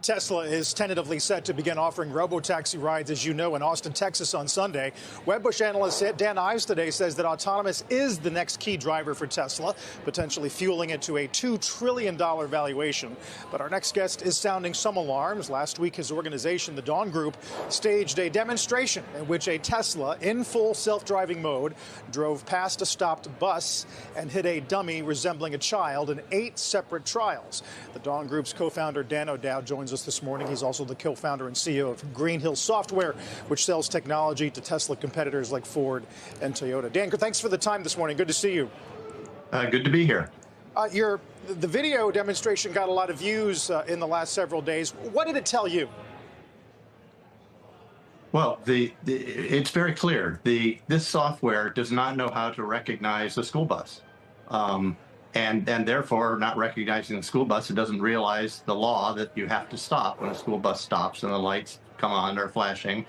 Tesla is tentatively set to begin offering robo-taxi rides, as you know, in Austin, Texas on Sunday. Wedbush analyst Dan Ives today says that autonomous is the next key driver for Tesla, potentially fueling it to a $2 trillion valuation. But our next guest is sounding some alarms. Last week, his organization, the Dawn Group, staged a demonstration in which a Tesla in full self-driving mode drove past a stopped bus and hit a dummy resembling a child in 8 separate trials. The Dawn Group's co-founder Dan O'Dowd joins us this morning. He's also the co-founder and CEO of Green Hill Software, which sells technology to Tesla competitors like Ford and Toyota. Dan, thanks for the time this morning. Good to see you. Good to be here. The video demonstration got a lot of views in the last several days. What did it tell you? Well, it's very clear. This software does not know how to recognize a school bus. And therefore, not recognizing the school bus, it doesn't realize the law that you have to stop when a school bus stops and the lights come on or flashing.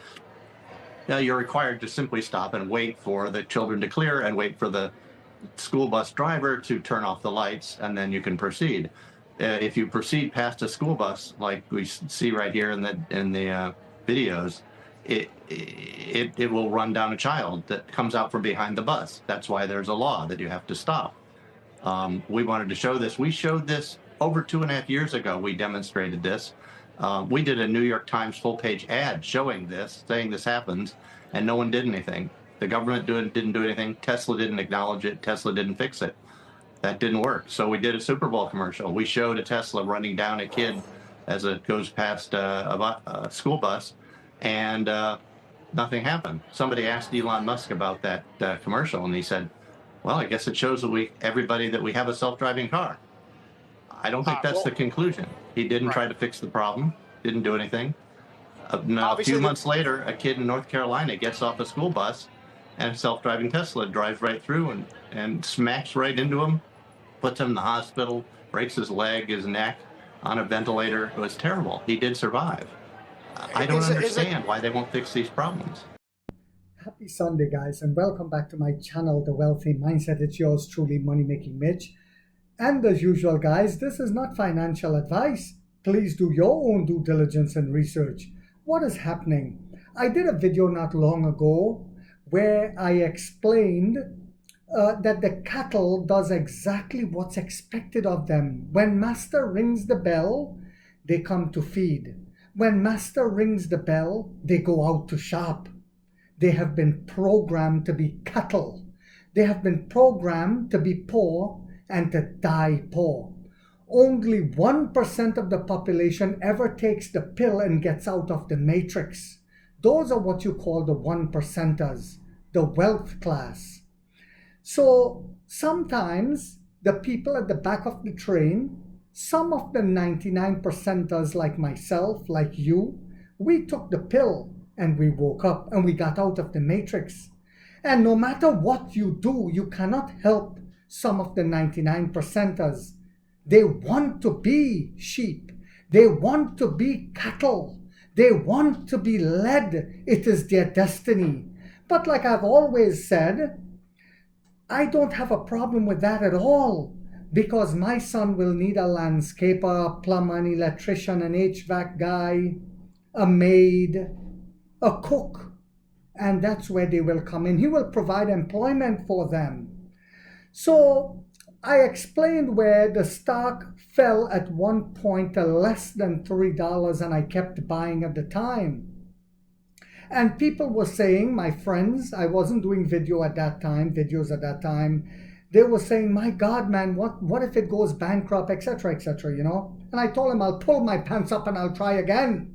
Now, you're required to simply stop and wait for the children to clear and wait for the school bus driver to turn off the lights, and then you can proceed. If you proceed past a school bus, like we see right here in the videos, it will run down a child that comes out from behind the bus. That's why there's a law that you have to stop. We wanted to show this. We showed this over 2.5 years ago. We demonstrated this. We did a New York Times full-page ad showing this, saying this happens, and no one did anything. The government didn't do anything. Tesla didn't acknowledge it. Tesla didn't fix it. That didn't work. So we did a Super Bowl commercial. We showed a Tesla running down a kid as it goes past a school bus, and nothing happened. Somebody asked Elon Musk about that commercial, and he said, well, I guess it shows that everybody that we have a self-driving car. I don't think that's the conclusion. He didn't try to fix the problem, didn't do anything. Now, a few months later, a kid in North Carolina gets off a school bus, and a self-driving Tesla drives right through and smacks right into him, puts him in the hospital, breaks his leg, his neck, on a ventilator. It was terrible. He did survive. I don't understand why they won't fix these problems. Happy Sunday, guys, and welcome back to my channel, The Wealthy Mindset. It's yours truly, Money Making Mitch. And as usual, guys, this is not financial advice. Please do your own due diligence and research. What is happening? I did a video not long ago where I explained that the cattle does exactly what's expected of them. When master rings the bell, they come to feed. When master rings the bell, they go out to shop. They have been programmed to be cattle. They have been programmed to be poor and to die poor. Only 1% of the population ever takes the pill and gets out of the matrix. Those are what you call the 1%ers, the wealth class. So sometimes the people at the back of the train, some of the 99%ers like myself, like you, we took the pill and we woke up and we got out of the matrix. And no matter what you do, you cannot help some of the 99%ers. They want to be sheep. They want to be cattle. They want to be led. It is their destiny. But like I've always said, I don't have a problem with that at all, because my son will need a landscaper, a plumber, an electrician, an HVAC guy, a maid, a cook, and that's where they will come in. He will provide employment for them. So I explained where the stock fell at one point to less than $3, and I kept buying at the time. And people were saying, my friends, I wasn't doing videos at that time, they were saying, my God, man, what if it goes bankrupt, etc., you know? And I told them, I'll pull my pants up and I'll try again.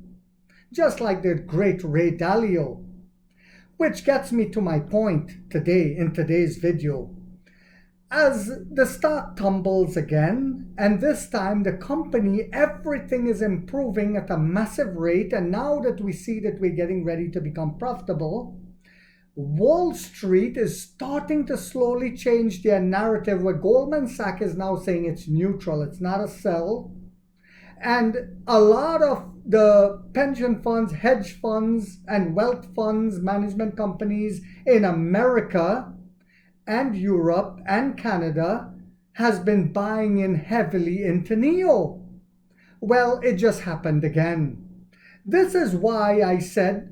Just like the great Ray Dalio. Which gets me to my point today, in today's video. As the stock tumbles again, and this time the company, everything is improving at a massive rate, and now that we see that we're getting ready to become profitable, Wall Street is starting to slowly change their narrative, where Goldman Sachs is now saying it's neutral, it's not a sell. And a lot of the pension funds, hedge funds, and wealth funds, management companies in America and Europe and Canada has been buying in heavily into NIO. Well, it just happened again. This is why I said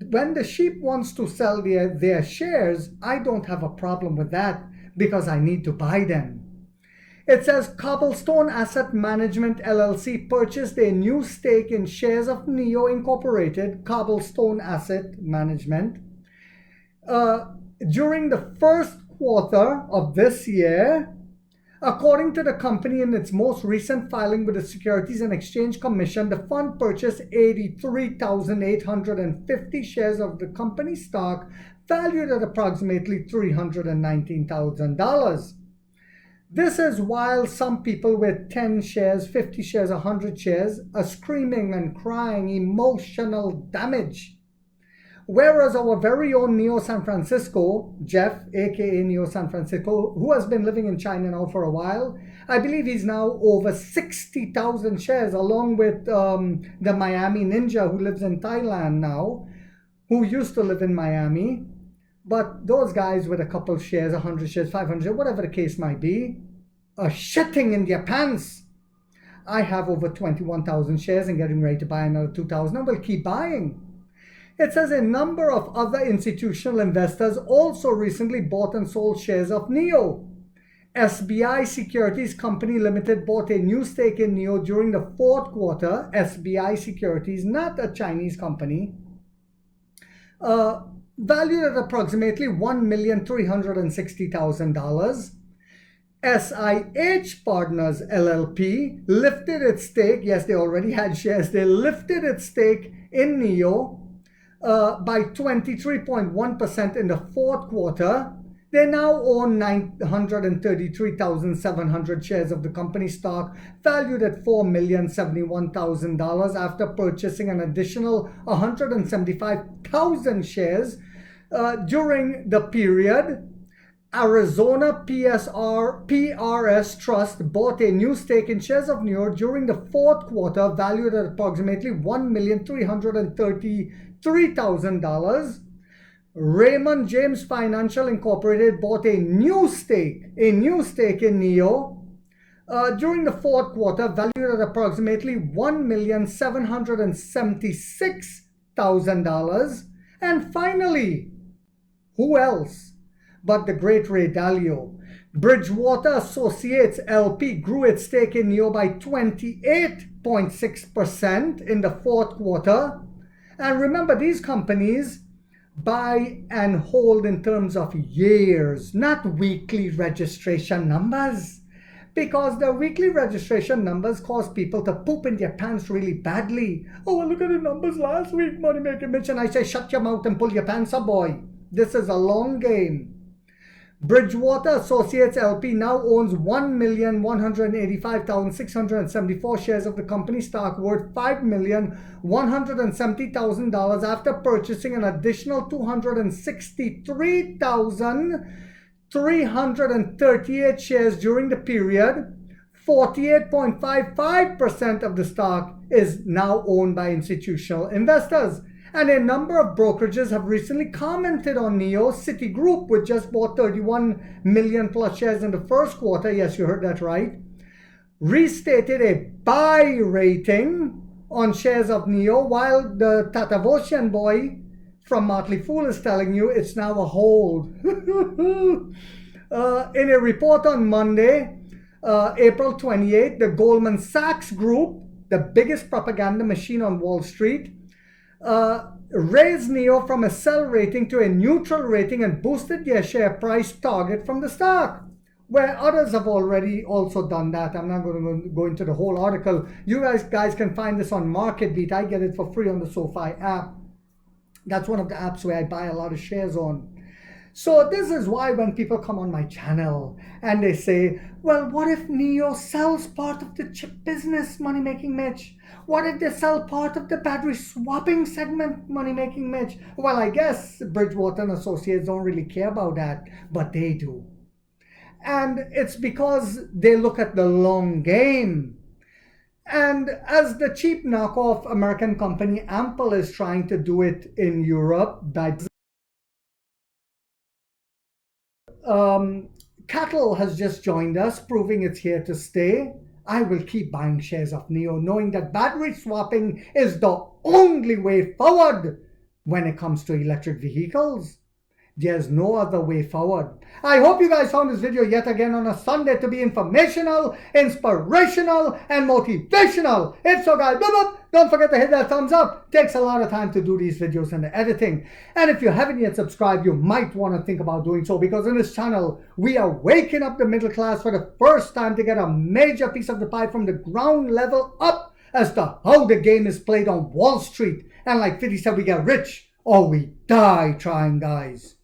when the sheep wants to sell their shares, I don't have a problem with that because I need to buy them. It says Cobblestone Asset Management LLC purchased a new stake in shares of NIO Incorporated, Cobblestone Asset Management, during the first quarter of this year. According to the company in its most recent filing with the Securities and Exchange Commission, the fund purchased 83,850 shares of the company stock valued at approximately $319,000. This is while some people with 10 shares, 50 shares, 100 shares are screaming and crying emotional damage. Whereas our very own NIO San Francisco, Jeff, aka NIO San Francisco, who has been living in China now for a while, I believe he's now over 60,000 shares, along with the Miami Ninja who lives in Thailand now, who used to live in Miami. But those guys with a couple shares, 100 shares, 500, whatever the case might be, are shitting in their pants. I have over 21,000 shares and getting ready to buy another 2,000 and will keep buying. It says a number of other institutional investors also recently bought and sold shares of NIO. SBI Securities Company Limited bought a new stake in NIO during the fourth quarter. SBI Securities, not a Chinese company, valued at approximately $1,360,000. SIH Partners LLP lifted its stake. Yes, they already had shares. They lifted its stake in NIO by 23.1% in the fourth quarter. They now own 933,700 shares of the company stock, valued at $4,071,000 after purchasing an additional 175,000 shares during the period. Arizona PRS Trust bought a new stake in shares of NIO during the fourth quarter, valued at approximately $1,333,000. Raymond James Financial Incorporated bought a new stake in NIO during the fourth quarter, valued at approximately $1,776,000. And finally, who else but the great Ray Dalio? Bridgewater Associates LP grew its stake in NIO by 28.6% in the fourth quarter. And remember, these companies buy and hold in terms of years, not weekly registration numbers, because the weekly registration numbers cause people to poop in their pants really badly. Oh, look at the numbers last week, Money Maker Mitch, and I say shut your mouth and pull your pants up, boy. This is a long game. Bridgewater Associates LP now owns 1,185,674 shares of the company stock worth $5,170,000 after purchasing an additional 263,338 shares during the period. 48.55% of the stock is now owned by institutional investors. And a number of brokerages have recently commented on NIO. Citigroup, which just bought 31 million plus shares in the first quarter, yes, you heard that right, restated a buy rating on shares of NIO, while the Tatavosian boy from Motley Fool is telling you it's now a hold. In a report on Monday, April 28, the Goldman Sachs Group, the biggest propaganda machine on Wall Street, raised NIO from a sell rating to a neutral rating and boosted their share price target from the stock, where others have already also done that. I'm not going to go into the whole article. You guys can find this on MarketBeat. I get it for free on the SoFi app. That's one of the apps where I buy a lot of shares on. So this is why when people come on my channel and they say, well, what if NIO sells part of the chip business, Money Making Mitch? What if they sell part of the battery swapping segment, Money Making Mitch? Well, I guess Bridgewater and Associates don't really care about that, but they do. And it's because they look at the long game. And as the cheap knockoff American company Ample is trying to do it in Europe by Cattle has just joined us, proving it's here to stay. I will keep buying shares of NIO, knowing that battery swapping is the only way forward when it comes to electric vehicles. There's no other way forward. I hope you guys found this video yet again on a Sunday to be informational, inspirational, and motivational. If so, guys, don't forget to hit that thumbs up. It takes a lot of time to do these videos and the editing. And if you haven't yet subscribed, you might want to think about doing so, because in this channel, we are waking up the middle class for the first time to get a major piece of the pie from the ground level up as to how the game is played on Wall Street. And like 50 said, we get rich or we die trying, guys.